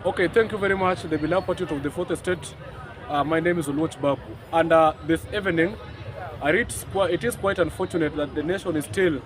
Okay, thank you very much, the beloved patriot of the fourth estate. My name is Oluoch Babu, and this evening, it is quite unfortunate that the nation is still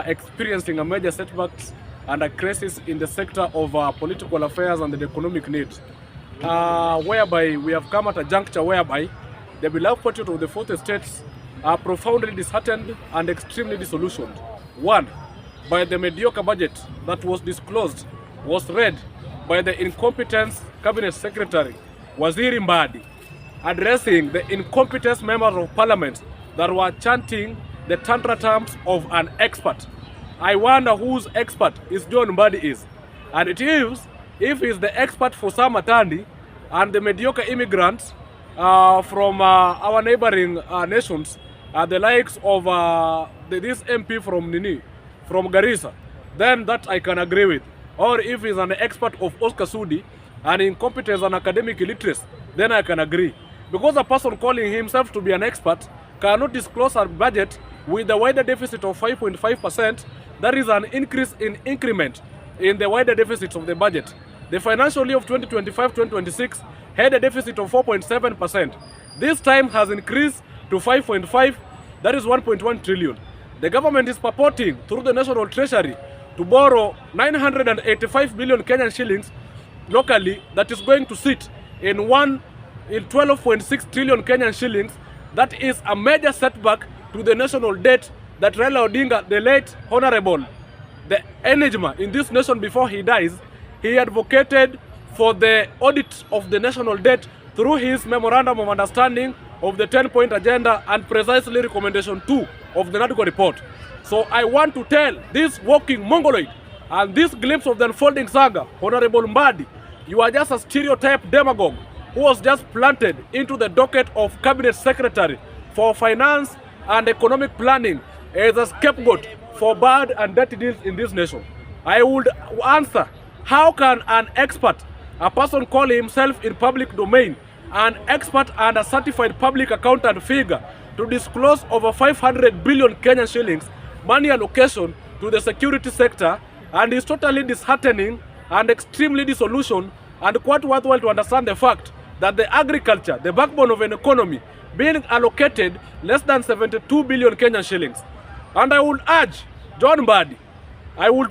experiencing a major setbacks and a crisis in the sector of political affairs and the economic needs, whereby we have come at a juncture whereby the beloved patriot of the fourth estate are profoundly disheartened and extremely disillusioned. One, by the mediocre budget that was disclosed, was read by the incompetent cabinet secretary, Waziri Mbadi, addressing the incompetent members of parliament that were chanting the tantra terms of an expert. I wonder whose expert is John Mbadi is. And it is, if he's the expert for Sam Atandi and the mediocre immigrants from our neighboring nations, the likes of this MP from Garissa, then that I can agree with. Or if he's an expert of Oscar Sudi and incompetence and academic illiteracy, then I can agree. Because a person calling himself to be an expert cannot disclose a budget with a wider deficit of 5.5%, that is an increase in increment in the wider deficits of the budget. The financial year of 2025-2026 had a deficit of 4.7%. This time has increased to 5.5, that is 1.1 trillion. The government is purporting through the National Treasury to borrow 985 billion Kenyan shillings locally, that is going to sit in 12.6 trillion Kenyan shillings. That is a major setback to the national debt that Raila Odinga, the late honorable, the enigma in this nation before he dies, he advocated for the audit of the national debt through his memorandum of understanding of the 10-point agenda and precisely recommendation 2 of the NADCO report. So I want to tell this walking mongoloid and this glimpse of the unfolding saga, Honorable Mbadi, you are just a stereotype demagogue who was just planted into the docket of cabinet secretary for finance and economic planning as a scapegoat for bad and dirty deals in this nation. I would answer, how can an expert, a person call himself in public domain, an expert and a certified public accountant figure, to disclose over 500 billion Kenyan shillings money allocation to the security sector, and is totally disheartening and extremely disillusioned, and quite worthwhile to understand the fact that the agriculture, the backbone of an economy, being allocated less than 72 billion Kenyan shillings. And I would urge John Mbadi, I would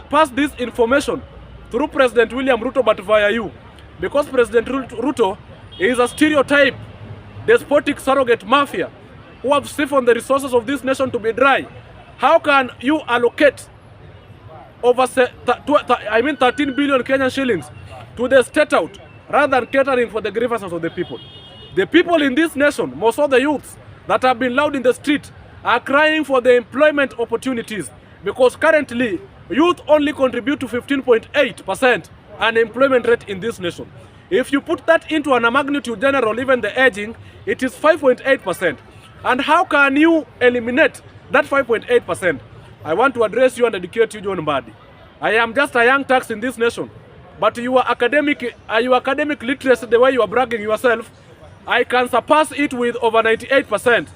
pass this information through President William Ruto, but via you, because President Ruto is a stereotype, despotic surrogate mafia who have siphoned the resources of this nation to be dry. How can you allocate over 13 billion Kenyan shillings to the state out rather than catering for the grievances of the people? The people in this nation, most of the youths that have been loud in the street, are crying for the employment opportunities, because currently youth only contribute to 15.8% unemployment rate in this nation. If you put that into a magnitude general, even the aging, it is 5.8%. And how can you eliminate that 5.8%? I want to address you and educate you, John Mbadi. I am just a young tax in this nation, but your academic literacy, the way you are bragging yourself, I can surpass it with over 98%.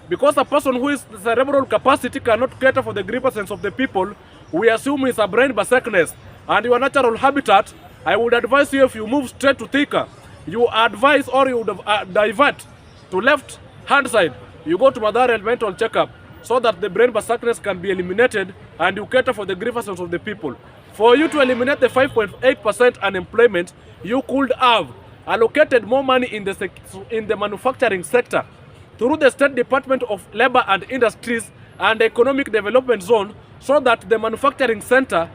Because a person who is cerebral capacity cannot cater for the grievances of the people, we assume is a brain berserkness. And your natural habitat, I would advise you, if you move straight to Thika, you advise or you divert to left hand side. You go to Madara mental checkup so that the brain berserkness can be eliminated and you cater for the grievances of the people. For you to eliminate the 5.8% unemployment, you could have allocated more money in the manufacturing sector through the State Department of Labor and Industries and Economic Development Zone, so that the manufacturing sector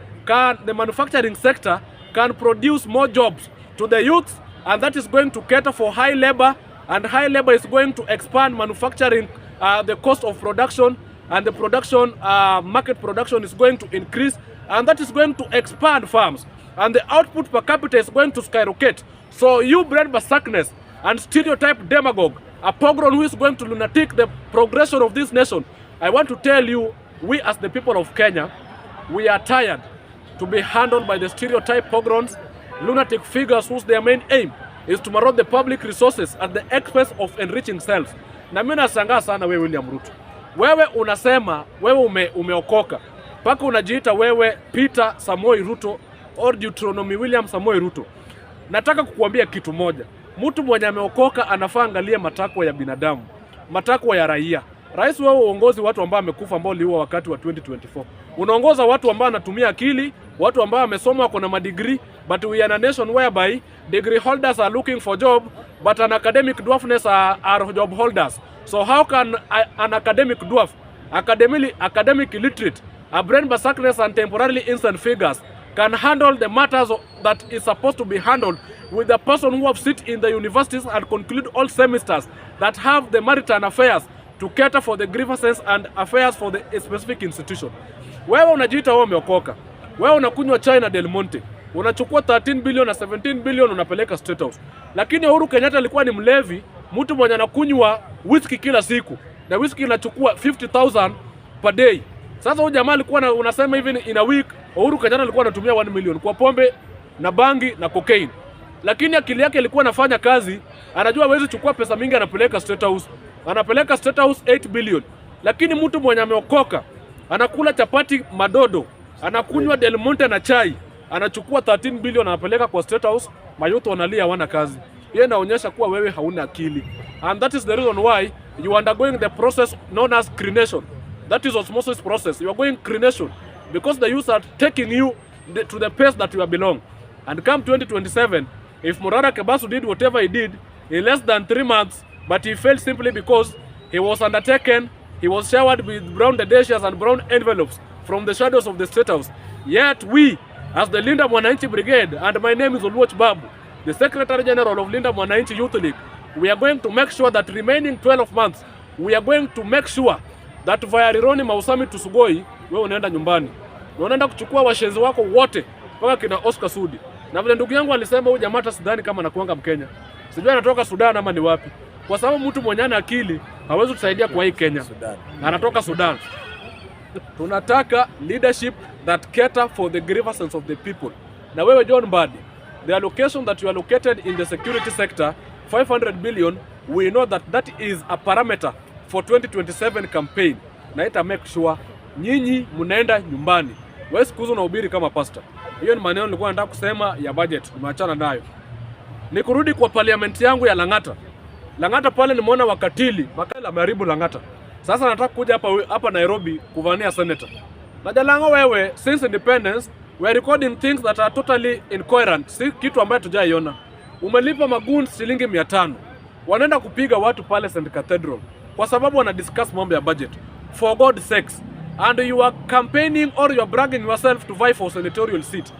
can produce more jobs to the youths, and that is going to cater for high labor, and high labor is going to expand manufacturing, the cost of production, and the production, market production is going to increase, and that is going to expand farms, and the output per capita is going to skyrocket. So you brain berserkness and stereotype demagogue, a pogrom who is going to lunatic the progression of this nation, I want to tell you, we as the people of Kenya, we are tired to be handled by the stereotype pogroms, lunatic figures whose their main aim is to maraud the public resources at the expense of enriching selves. Na mimi nashangaa sana wewe William Ruto. Wewe unasema wewe umeokoka. Paka unajiita wewe Peter Samoei Ruto or Deuteronomy William Samoei Ruto. Nataka kukuambia kitu moja. Mtu mwenye ameokoka anafaa angalia matakwa ya binadamu, matakwa ya raia. Rais wewe uongozi watu ambao amekufa ambao liwa wakati wa 2024. Unaongoza watu ambao wanatumia akili, watu ambao wamesoma wako na madegree, but we are a nation whereby degree holders are looking for job, but an academic dwarfness are job holders. So how can an academic dwarf, academic illiterate, a brain berserkness and temporarily instant figures can handle the matters that is supposed to be handled with the person who have sit in the universities and conclude all semesters that have the maritime affairs to cater for the grievances and affairs for the specific institution. Wewe unajiita wewe umeokoka. Wewe unakunywa chai na Del Monte. Unachukua 13 billion na 17 billion unapeleka State House. Lakini Uhuru Kenyatta alikuwa ni mlevi, mtu mwenye anakunywa whisky kila siku. Na whisky inachukua 50,000 per day. Sasa huyu jamaa alikuwa unasema hivi in a week, Uhuru Kenyatta alikuwa anatumia 1 million kwa pombe na bangi na cocaine. Lakini akili yake ilikuwa anafanya kazi, anajua hawezi chukua pesa mingi anapeleka State House. Anapeleka State House 8 billion. Lakini mtu mwenye ameokoka anakula chapati madodo, anakunywa Del Monte na chai, anachukua 13 billion anapeleka kwa State House, mayuto wanalia hawana kazi. Hiyo inaonyesha kuwa wewe hauna akili. And that is the reason why you are undergoing the process known as crenation. That is osmosis process. You are going crenation because the youth are taking you to the pace that you belong. And come 2027, if Morara Kebasu did whatever he did in less than 3 months, but he failed simply because he was undertaken, he was showered with brown dedecias and brown envelopes from the shadows of the State House. Yet we, as the Linda Mwananchi Brigade, and my name is Oluoch Babu, the Secretary General of Linda Mwananchi Youth League, we are going to make sure that remaining 12 months, we are going to make sure that via Rironi Mausami to Sugoi, wewe unaenda nyumbani. Unaenda kuchukua washenzi wako wote mpaka kina Oscar Sudi. Na vile ndugu yangu alisema huyu jamaa sidhani kama anakuanga Mkenya. Sijui anatoka Sudan ama ni wapi. Kwa sababu mtu mwenye ana akili hawezi kusaidia kwa hii Kenya. Anatoka Sudan. Tunataka leadership that cater for the grievances of the people. Na wewe John Mbadi, the allocation that you allocated in the security sector, 500 billion, we know that that is a parameter for 2027 campaign. Na ita make sure nyinyi mnaenda nyumbani. Wewe sikuzo na ubiri kama pastor. Hiyo ni maneno nilikuwa nataka kusema ya budget, tumeachana nayo. Ni kurudi kwa parliament yangu ya Lang'ata. Lang'ata pale nimeona wakatili, Makala ameharibu Lang'ata. Sasa nataka kuja hapa Nairobi kuvania senator. Na Jalango wewe, since independence, we are recording things that are totally incoherent. Si kitu ambayo tujaiona. Umelipa magoons shilingi 500. Wanaenda kupiga watu pale St. Cathedral kwa sababu wana discuss mambo ya budget. For God's sakes. And you are campaigning or you are bragging yourself to vie for senatorial seat.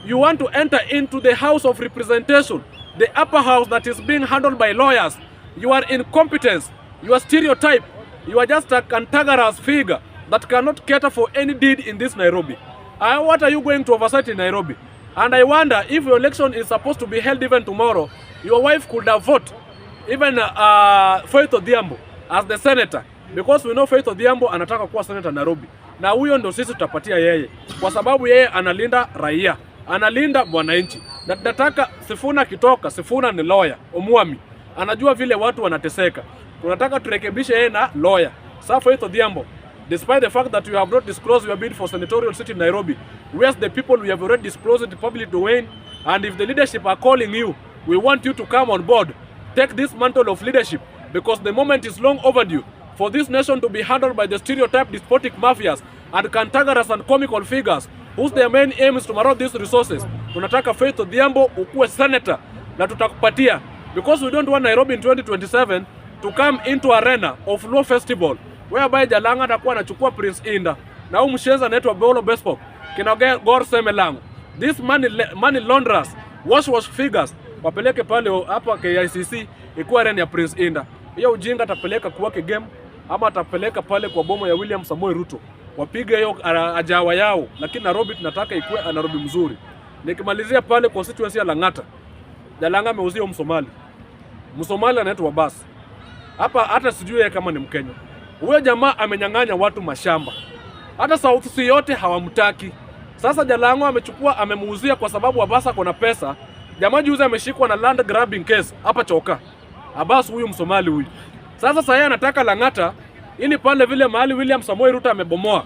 You want to enter into the House of Representation, the upper house that is being handled by lawyers. You are incompetence. You are stereotype. You are just a cantankerous figure that cannot cater for any deed in this Nairobi. What are you going to oversight in Nairobi? And I wonder if your election is supposed to be held even tomorrow, your wife could have voted even Faith Odhiambo as the senator. Because we know Faith Odhiambo anataka kuwa senator Nairobi. Na huyo ndo sisi tutapatia yeye. Kwa sababu yeye analinda raia. Analinda mwananchi. Na tunataka Sifuna kitoka, Sifuna ni lawyer, Omwami. Anajua vile watu wanateseka. Tunataka turekebishe yeye na lawyer. Sasa Faith Odhiambo, despite the fact that you have not disclosed your bid for senatorial seat in Nairobi, whereas the people we have already disclosed the public domain, and if the leadership are calling you, we want you to come on board. Take this mantle of leadership because the moment is long overdue for this nation to be handled by the stereotype despotic mafias and cantankerous and comical figures whose their main aim is to maraud these resources. Tunataka Faith Odhiambo ukuwe senator na tutakupatia because we don't want Nairobi in 2027 to come into arena of law festival whereby Jalanga atakuwa anachukua Prince Inda na huyu mshenza anaitwa Bolo Bespoke kina Gor Semelang. This money launderers, wash figures wapeleke pale hapa KICC ikuwa arena ya Prince Inda. Hiyo ujinga atapeleka kwake game ama atapeleka pale kwa bomo ya William Samoei Ruto. Wapige hiyo ajawa yao, lakini Nairobi tunataka ikuwe Nairobi mzuri. Nikimalizia pale constituency ya Lang'ata. Jalanga ameuzia Msomali. Msomali anaitwa Abbas. Hapa hata sijui kama ni Mkenya. Huyo jamaa amenyang'anya watu mashamba. Hata South Sea yote hawamtaki. Sasa Jalango amechukua amemuuzia kwa sababu Abbas kuna pesa. Jamaa juzi ameshikwa na land grabbing case hapa Choka. Abbas huyu Msomali huyu. Sasa yeye anataka Lang'ata ili pale vile mahali William Samoei Ruto amebomoa.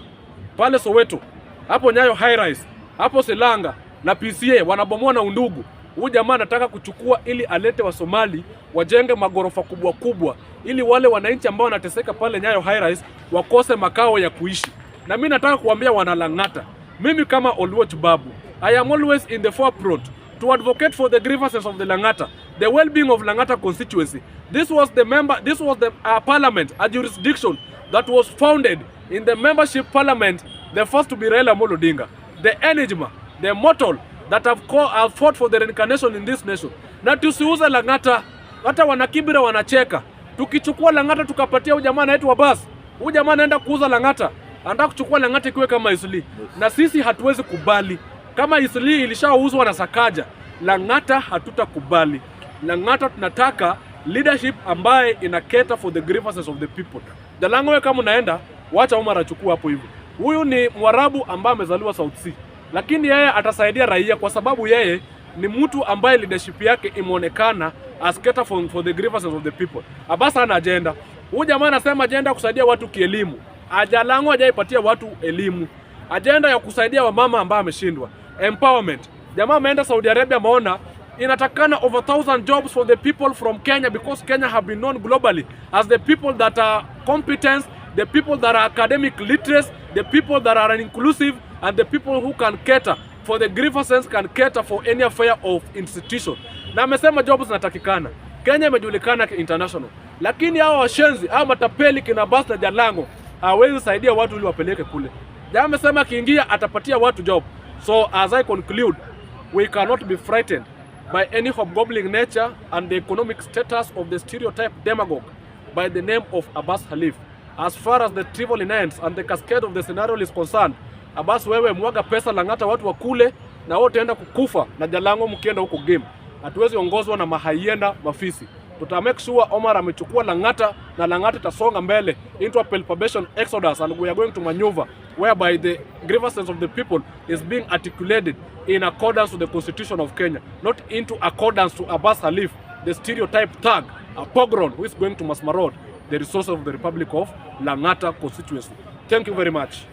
Pale Soweto. Hapo Nyayo High Rise. Hapo Silanga na PCA wanabomoa na Undugu. Huyu jamaa anataka kuchukua ili alete wa Somali wajenge magorofa kubwa kubwa ili wale wananchi ambao wanateseka pale Nyayo high rise wakose makao ya kuishi. Na mimi nataka kuambia wana Lang'ata, mimi kama Oluoch Babu, I am always in the forefront to advocate for the grievances of the Lang'ata, the well-being of Lang'ata constituency. This was the parliament, a jurisdiction that was founded in the membership parliament, the first to be Raila Amolo Odinga, the enigma, the mortal that have fought for the reincarnation in this nation. Na tusiuze Lang'ata, hata wanakibira wanacheka. Tukichukua Lang'ata tukapatia huyu jamaa anaitwa Abbas, huyu jamaa anaenda kuuza Lang'ata, anataka kuchukua Lang'ata ikiwe kama Isli. Na sisi hatuwezi kubali. Kama Isli ilishauzwa na Sakaja, Lang'ata hatutakubali. Lang'ata tunataka leadership ambaye ina cater for the grievances of the people. Jalango wewe kama unaenda, wacha Omar achukue hapo hivyo. Huyu ni Mwarabu ambaye amezaliwa South Sea. Lakini yeye atasaidia raia kwa sababu yeye ni mtu ambaye leadership yake imeonekana as cater for the grievances of the people. Abasa ana agenda. Huyu jamaa anasema agenda kusaidia watu kielimu. Jalango hajaipatia watu elimu. Agenda ya kusaidia wamama ambao ameshindwa. Empowerment. Jamaa ameenda Saudi Arabia, maona inatakana over 1,000 jobs for the people from Kenya, because Kenya have been known globally as the people that are competent, the people that are academic literate, the people that are inclusive, and the people who can cater for the grievances, can cater for any affair of institution. Na amesema jobs zinatakikana. Kenya imejulikana international. Lakini hao washenzi, hao matapeli kina Abbas na Jalango hawezi saidia watu ili wapeleke kule. Jamaa amesema kiingia atapatia watu job. So as I conclude, we cannot be frightened by any hobgoblin nature and the economic status of the stereotype demagogue by the name of Abbas Khalif. As far as the trivial ends and the cascade of the scenario is concerned, Abbas, wewe mwaga pesa Lang'ata watu wakule na wote enda kukufa na Jalango mkienda huko game. Hatuwezi ongozwa na mahaienda mafisi. Tuta make sure Omar amechukua Lang'ata na Lang'ata itasonga mbele into a palpation exodus, and we are going to maneuver whereby the grievances of the people is being articulated in accordance to the constitution of Kenya, not into accordance to Abbas Khalif, the stereotype thug, a pogrom who is going to masmarod the resources of the Republic of Lang'ata constituency. Thank you very much.